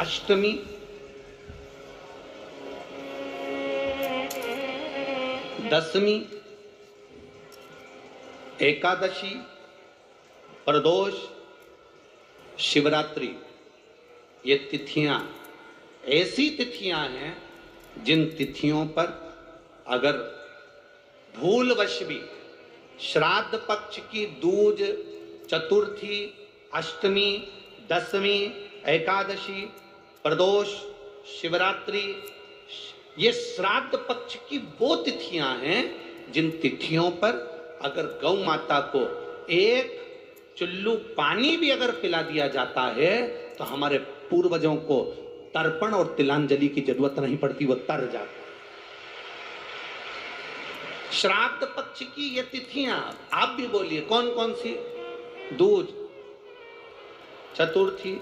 अष्टमी, दशमी, एकादशी, प्रदोष, शिवरात्रि, ये तिथियां ऐसी तिथियां हैं जिन तिथियों पर अगर भूलवश भी श्राद्ध पक्ष की दूज, चतुर्थी, अष्टमी, दशमी, एकादशी, प्रदोष, शिवरात्रि, ये श्राद्ध पक्ष की वो तिथियां हैं जिन तिथियों पर अगर गौ माता को एक चुल्लू पानी भी अगर पिला दिया जाता है तो हमारे पूर्वजों को तर्पण और तिलांजलि की जरूरत नहीं पड़ती, वो तर जाता है। श्राद्ध पक्ष की ये तिथियां आप भी बोलिए कौन कौन सी? दूज, चतुर्थी,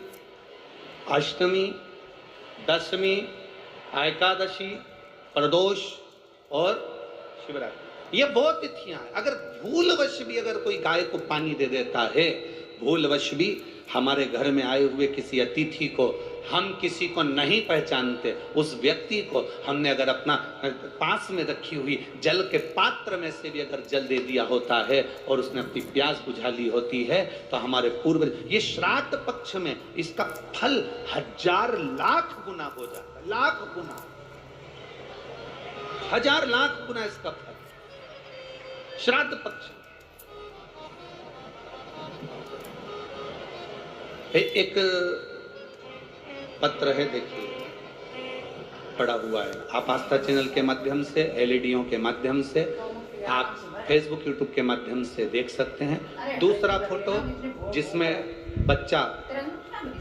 अष्टमी, दशमी, एकादशी, प्रदोष और शिवरात्रि, ये वो तिथियां हैं। अगर भूलवश भी अगर कोई गाय को पानी दे देता है, भूलवश भी हमारे घर में आए हुए किसी अतिथि को, हम किसी को नहीं पहचानते, उस व्यक्ति को हमने अगर अपना पास में रखी हुई जल के पात्र में से भी अगर जल दे दिया होता है और उसने अपनी प्यास बुझा ली होती है तो हमारे पूर्वज, ये श्राद्ध पक्ष में इसका फल 1000 लाख गुना हो जाता है, लाख गुना, 1000 लाख गुना इसका फल श्राद्ध पक्ष। एक पत्र है, देखिए पड़ा हुआ है, आप आस्था चैनल के माध्यम से, एलईडीओं के माध्यम से, आप फेसबुक यूट्यूब के माध्यम से देख सकते हैं। दूसरा फोटो जिसमें बच्चा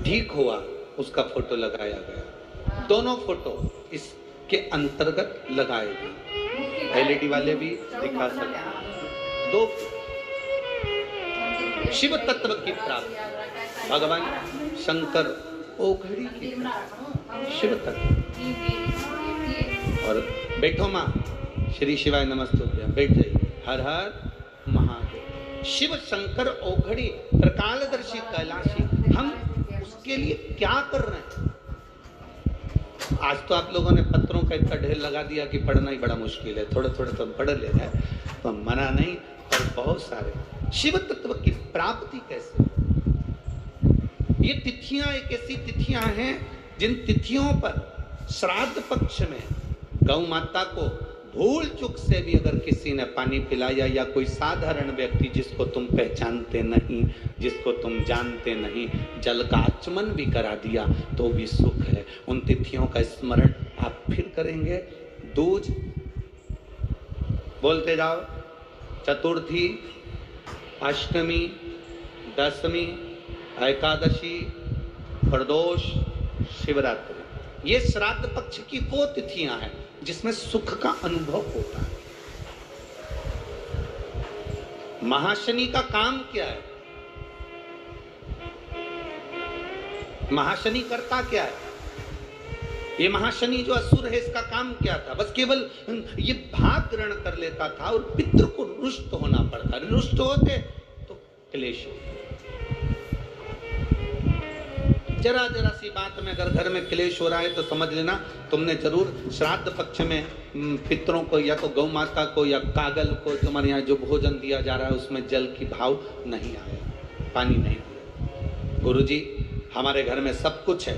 ठीक हुआ उसका फोटो लगाया गया, दोनों फोटो इसके अंतर्गत लगाए गए, एलईडी वाले भी दिखा सकते हैं। दो शिव तत्व की प्राप्ति, भगवान शंकर ओघड़ी की शिव तत्व। और बैठो माँ, श्री शिवाय नमस्तुभ्य, बैठ जाइए। हर हर महादेव। शिव शंकर ओघड़ी त्रिकालदर्शी कैलाशी, हम उसके लिए क्या कर रहे हैं? आज तो आप लोगों ने पत्रों का इतना ढेर लगा दिया कि पढ़ना ही बड़ा मुश्किल है, थोड़े थोड़े तो हम पढ़ ले रहे हैं, तो मना नहीं, पर बहुत सारे शिव तत्व की प्राप्ति कैसे? ये तिथियां एक ऐसी तिथियां हैं जिन तिथियों पर श्राद्ध पक्ष में गौ माता को भूल चूक से भी अगर किसी ने पानी पिलाया, या कोई साधारण व्यक्ति जिसको तुम पहचानते नहीं, जिसको तुम जानते नहीं, जल का आचमन भी करा दिया तो भी सुख है। उन तिथियों का स्मरण आप फिर करेंगे। दूज बोलते जाओ, चतुर्थी, अष्टमी, दशमी, एकादशी, प्रदोष, शिवरात्रि, ये श्राद्ध पक्ष की वो तिथियां हैं जिसमें सुख का अनुभव होता है। महाशनि का काम क्या है? महाशनि करता क्या है? ये महाशनि जो असुर है, इसका काम क्या था? बस केवल ये भाग ग्रहण कर लेता था और पितृ को रुष्ट होना पड़ता। रुष्ट होते तो क्लेश। जरा जरा सी बात में अगर घर में क्लेश हो रहा है तो समझ लेना तुमने जरूर श्राद्ध पक्ष में पितरों को या तो गौ माता को या कागल को, तुम्हारे यहाँ जो भोजन दिया जा रहा है उसमें जल की भाव नहीं आया, पानी नहीं दिया। गुरुजी, हमारे घर में सब कुछ है,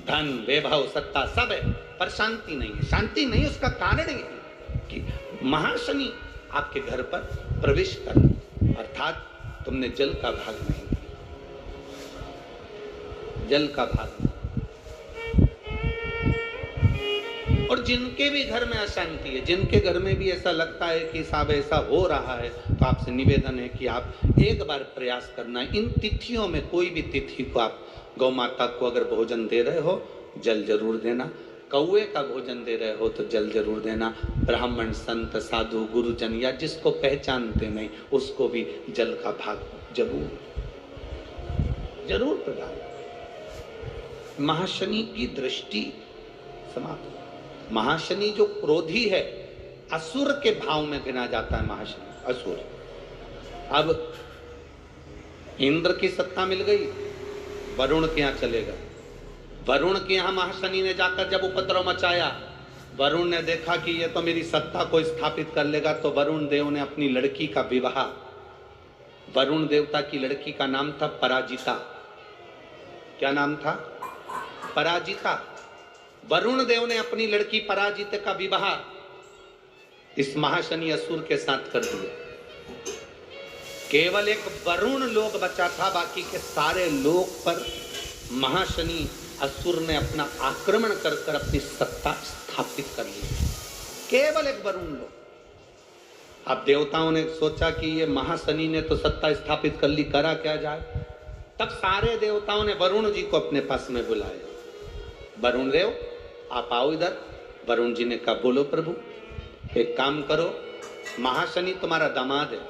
धन, वैभव, सत्ता सब है, पर शांति नहीं है। शांति नहीं, उसका कारण ये है कि महाशनि आपके घर पर प्रवेश कर, अर्थात तुमने जल का भाग नहीं, जल का भाग। और जिनके भी घर में अशांति है, जिनके घर में भी ऐसा लगता है कि साहब ऐसा हो रहा है, तो आपसे निवेदन है कि आप एक बार प्रयास करना। इन तिथियों में कोई भी तिथि को आप गौ माता को अगर भोजन दे रहे हो, जल जरूर देना। कौए का भोजन दे रहे हो तो जल जरूर देना। ब्राह्मण, संत, साधु, गुरुजन या जिसको पहचानते नहीं उसको भी जल का भाग जरूर जरूर प्रदान। महाशनि की दृष्टि समाप्त। महाशनि जो क्रोधी है, असुर के भाव में गिना जाता है महाशनि, असुर। अब इंद्र की सत्ता मिल गई, वरुण के यहाँ चलेगा। वरुण के यहाँ महाशनि ने जाकर जब उपद्रव मचाया, वरुण ने देखा कि ये तो मेरी सत्ता को स्थापित कर लेगा, तो वरुण देव ने अपनी लड़की का विवाह, वरुण देवता की लड़की का नाम था पराजिता। क्या नाम था? पराजिता। वरुण देव ने अपनी लड़की पराजिता का विवाह इस महाशनि असुर के साथ कर दिया। केवल एक वरुण लोक बचा था, बाकी के सारे लोक पर महाशनि असुर ने अपना आक्रमण कर कर अपनी सत्ता स्थापित कर ली। केवल एक वरुण लोक। अब देवताओं ने सोचा कि ये महाशनि ने तो सत्ता स्थापित कर ली, करा क्या जाए। तब सारे देवताओं ने वरुण जी को अपने पास में बुलाया। वरुण देव आप आओ इधर। वरुण जी ने कहा बोलो प्रभु, एक काम करो, महाशनि तुम्हारा दामाद है,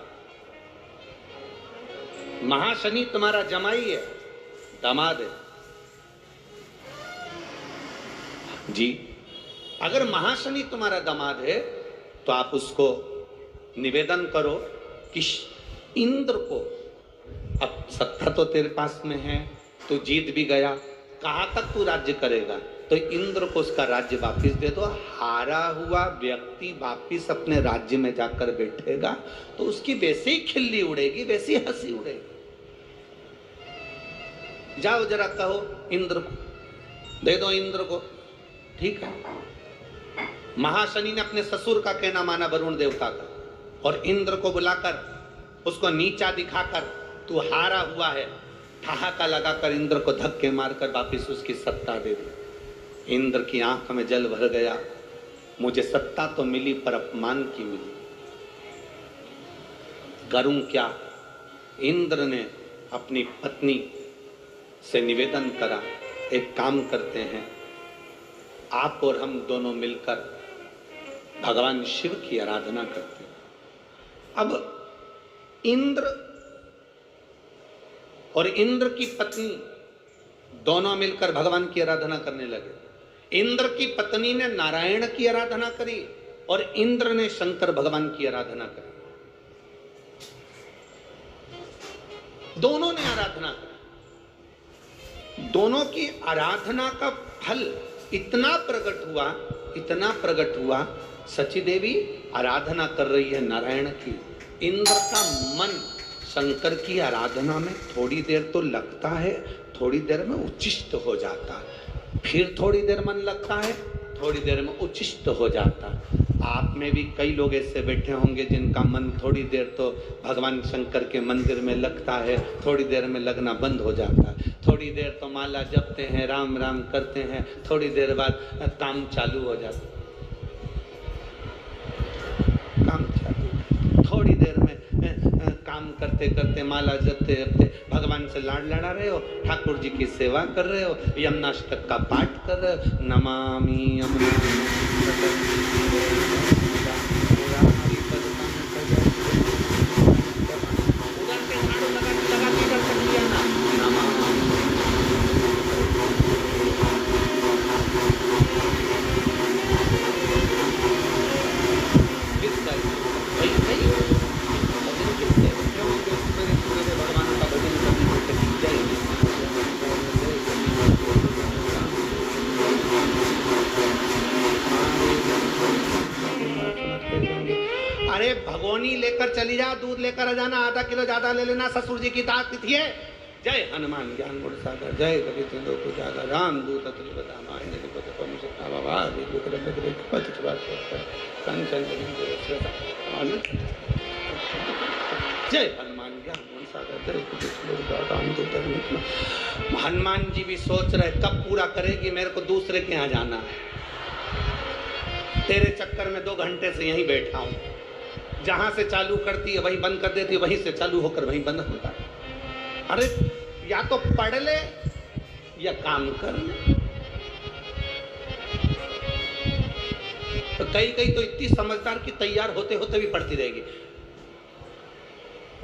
महाशनि तुम्हारा जमाई है, दामाद है जी। अगर महाशनि तुम्हारा दामाद है तो आप उसको निवेदन करो कि इंद्र को, अब सत्ता तो तेरे पास में है, तू जीत भी गया, कहां तक तू राज्य करेगा, तो इंद्र को उसका राज्य वापिस दे दो। हारा हुआ व्यक्ति वापिस अपने राज्य में जाकर बैठेगा तो उसकी वैसे ही खिल्ली उड़ेगी, वैसी हंसी उड़ेगी। जाओ जरा कहो इंद्र को, दे दो इंद्र को। ठीक है। महाशनि ने अपने ससुर का कहना माना वरुण देवता का, और इंद्र को बुलाकर उसको नीचा दिखाकर तू हारा हुआ है, ठहाका लगाकर इंद्र को धक्के मारकर वापिस उसकी सत्ता दे दी। इंद्र की आंख में जल भर गया, मुझे सत्ता तो मिली पर अपमान की मिली, करूं क्या। इंद्र ने अपनी पत्नी से निवेदन करा, एक काम करते हैं, आप और हम दोनों मिलकर भगवान शिव की आराधना करते हैं। अब इंद्र और इंद्र की पत्नी दोनों मिलकर भगवान की आराधना करने लगे। इंद्र की पत्नी ने नारायण की आराधना करी और इंद्र ने शंकर भगवान की आराधना करी। दोनों ने आराधना करी। दोनों की आराधना का फल इतना प्रकट हुआ, सची देवी आराधना कर रही है नारायण की, इंद्र का मन शंकर की आराधना में थोड़ी देर तो लगता है, थोड़ी देर में उच्चिष्ट हो जाता है, फिर थोड़ी देर मन लगता है, थोड़ी देर में उच्चिष्ट हो जाता है। आप में भी कई लोग ऐसे बैठे होंगे जिनका मन थोड़ी देर तो भगवान शंकर के मंदिर में लगता है, थोड़ी देर में लगना बंद हो जाता है। थोड़ी देर तो माला जपते हैं, राम राम करते हैं, थोड़ी देर बाद काम चालू हो जाता है, काम चालू। थोड़ी देर में काम करते करते, माला जपते जपते भगवान से लाड लड़ा रहे हो, ठाकुर जी की सेवा कर रहे हो, यमुनाष्टक का पाठ कर रहे हो, नमामि भगोनी लेकर चली जा, दूध लेकर आ जाना, आधा किलो ज्यादा ले लेना, ससुर जी की तिथि है। जय हनुमान ज्ञान गुण सागर, जय कवि तिंदो को जागर, राम दूत अतुलित बदामा इन्हें पद पम सत्ता बाबा दिव्य कर बदले पद छुआ कंचन जय हनुमान ज्ञान गुण सागर, जय कवि राम दूत। हनुमान जी भी सोच रहे कब पूरा करेगी, मेरे को दूसरे के यहाँ जाना है, तेरे चक्कर में 2 घंटे से यहीं बैठा हूं, जहां से चालू करती है वहीं बंद कर देती है, वहीं से चालू होकर वहीं बंद होता है। अरे या तो पढ़ ले या काम कर ले। तो कई तो इतनी समझदार की तैयार होते होते भी पढ़ती रहेगी।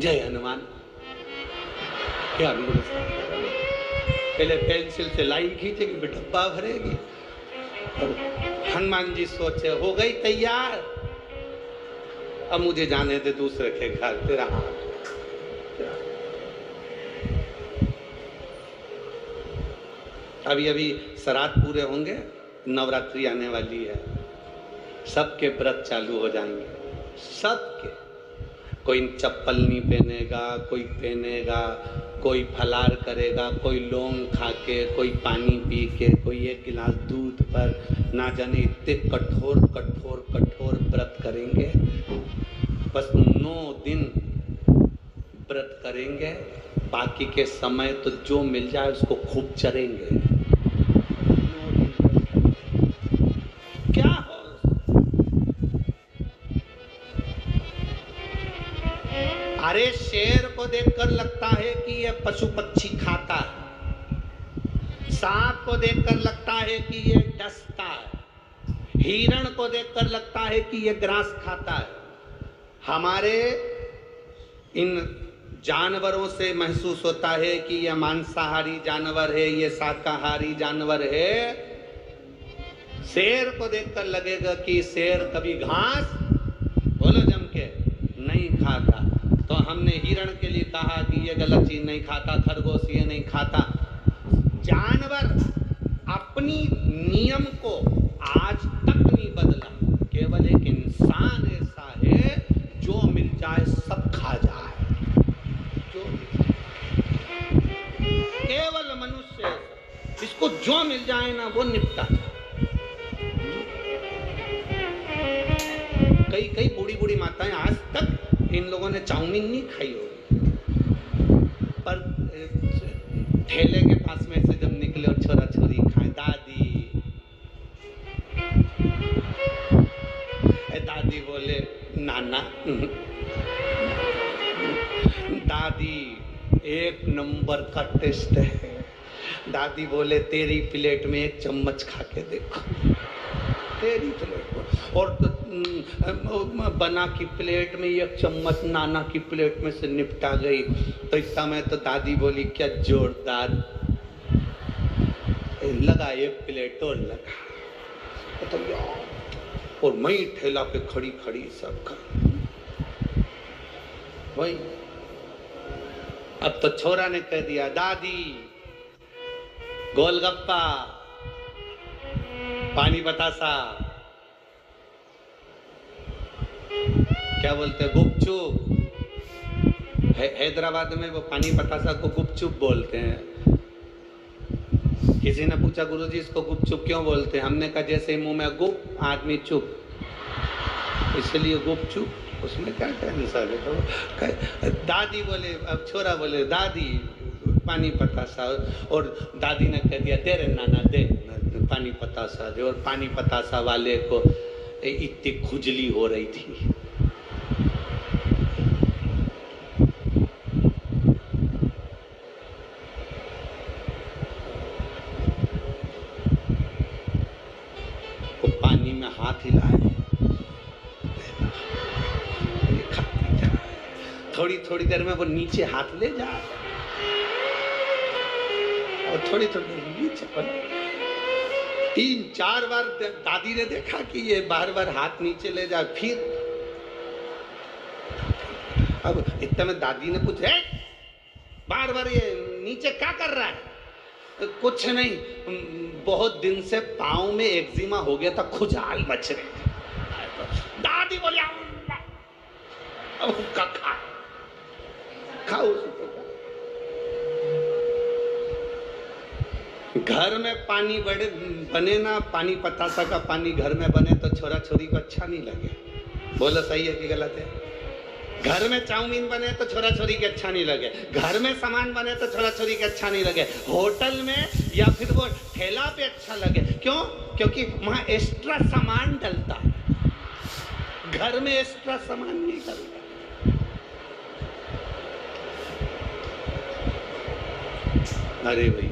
जय हनुमान, क्या पहले पेंसिल से लाइन खींचेगी, फिर डब्बा भरेगी। और हनुमान जी सोचे हो गई तैयार, अब मुझे जाने दे दूसरे के घर, तेरा हाथ। अभी अभी श्राद्ध पूरे होंगे, नवरात्रि आने वाली है, सबके व्रत चालू हो जाएंगे, सबके। कोई चप्पल नहीं पहनेगा, कोई पहनेगा, कोई फलार करेगा, कोई लौंग खा के, कोई पानी पी के, कोई एक गिलास दूध पर, ना जाने इतने कठोर कठोर कठोर व्रत करेंगे। बस 9 दिन व्रत करेंगे, बाकी के समय तो जो मिल जाए उसको खूब चरेंगे। क्या हो, अरे शेर को देखकर लगता है कि यह पशु पक्षी खाता है, सांप को देखकर लगता है कि यह डसता है, हिरण को देखकर लगता है कि यह ग्रास खाता है। हमारे इन जानवरों से महसूस होता है कि यह मांसाहारी जानवर है, यह शाकाहारी जानवर है। शेर को देखकर लगेगा कि शेर कभी घास, बोलो जम के, नहीं खाता। तो हमने हिरण के लिए कहा कि ये गलत चीज नहीं खाता, खरगोश ये नहीं खाता। जानवर अपनी नियम को आज तक नहीं बदला, केवल एक इंसान ऐसा है जो मिल जाए सब खा जाए, जो केवल मनुष्य इसको जो मिल जाए ना वो निपटा जाए। कई बूढ़ी बूढ़ी माताएं आज तक इन लोगों ने चाउमीन नहीं खाई होगी, पर ठेले के पास में से जब निकले और छोरा छोरी खाए, दादी बोले नाना, दादी एक नंबर का टेस्ट है। दादी बोले तेरी प्लेट में एक चम्मच खा के देखो, तेरी प्लेट में, और बना की प्लेट में एक चम्मच नाना की प्लेट में से निपटा गई। तो इतना में तो दादी बोली क्या जोरदार लगा, एक प्लेट और लगा। तो और मैं ठेला पे खड़ी खड़ी सब खा वही। अब तो छोरा ने कह दिया दादी गोलगप्पा, पानी बतासा, क्या बोलते हैं गुपचुप, हैदराबाद में वो पानी बतासा को गुपचुप बोलते हैं। किसी ने पूछा गुरुजी इसको गुपचुप क्यों बोलते हैं? हमने कहा जैसे मुंह में गुप आदमी चुप, इसलिए गुपचुप, उसमें क्या टेंशन है। तो दादी बोले, अब छोरा बोले दादी पानी पतासा, और दादी ने कह दिया दे रे नाना दे पानी पतासा दे। और पानी पतासा वाले को इतनी खुजली हो रही थी, वो पानी में हाथ हिलाए, थोड़ी थोड़ी देर में वो नीचे हाथ ले जाए और थोड़ी थोड़ी देर नीचे पर। 3-4 बार दादी ने देखा कि ये बार बार हाथ नीचे ले जाए, फिर अब इतना में दादी ने पूछा बार बार ये नीचे क्या कर रहा है? कुछ नहीं, बहुत दिन से पाँव में एक्जिमा हो गया था, खुजलाल मच रहे थे। दादी बोली अब खाओ। घर में पानी बने ना, पानी पतासा का पानी घर में बने तो छोरा छोरी को अच्छा नहीं लगे। बोलो सही है कि गलत है? घर में चाउमीन बने तो छोरा छोरी के अच्छा नहीं लगे, घर में सामान बने तो छोरा छोरी के अच्छा नहीं लगे, होटल में या फिर वो ठेला पे अच्छा लगे। क्यों? क्योंकि वहां एक्स्ट्रा सामान डलता है, घर में एक्स्ट्रा सामान नहीं डलता। अरे भाई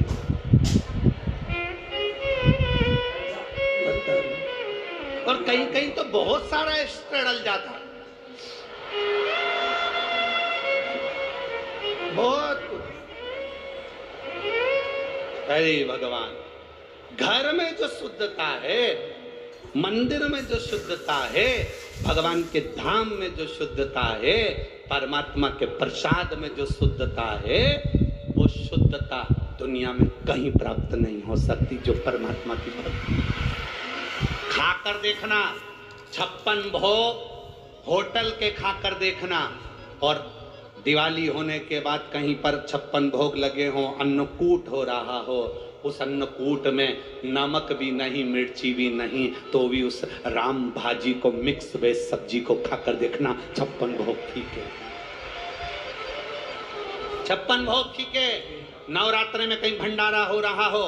और कहीं कहीं तो बहुत सारा एक्स्ट्रा डल जाता है, बहुत कुछ। अरे भगवान, घर में जो शुद्धता है, मंदिर में जो शुद्धता है, भगवान के धाम में जो शुद्धता है, परमात्मा के प्रसाद में जो शुद्धता है, वो शुद्धता दुनिया में कहीं प्राप्त नहीं हो सकती जो परमात्मा की भक्ति। खाकर देखना 56 भोग होटल के खाकर देखना, और दिवाली होने के बाद कहीं पर 56 भोग लगे हों, अन्नकूट हो रहा हो, उस अन्नकूट में नमक भी नहीं, मिर्ची भी नहीं, तो भी उस राम भाजी को, मिक्स वेज सब्जी को खाकर देखना, 56 भोग फीके, 56 भोग फीके। नवरात्रि में कहीं भंडारा हो रहा हो,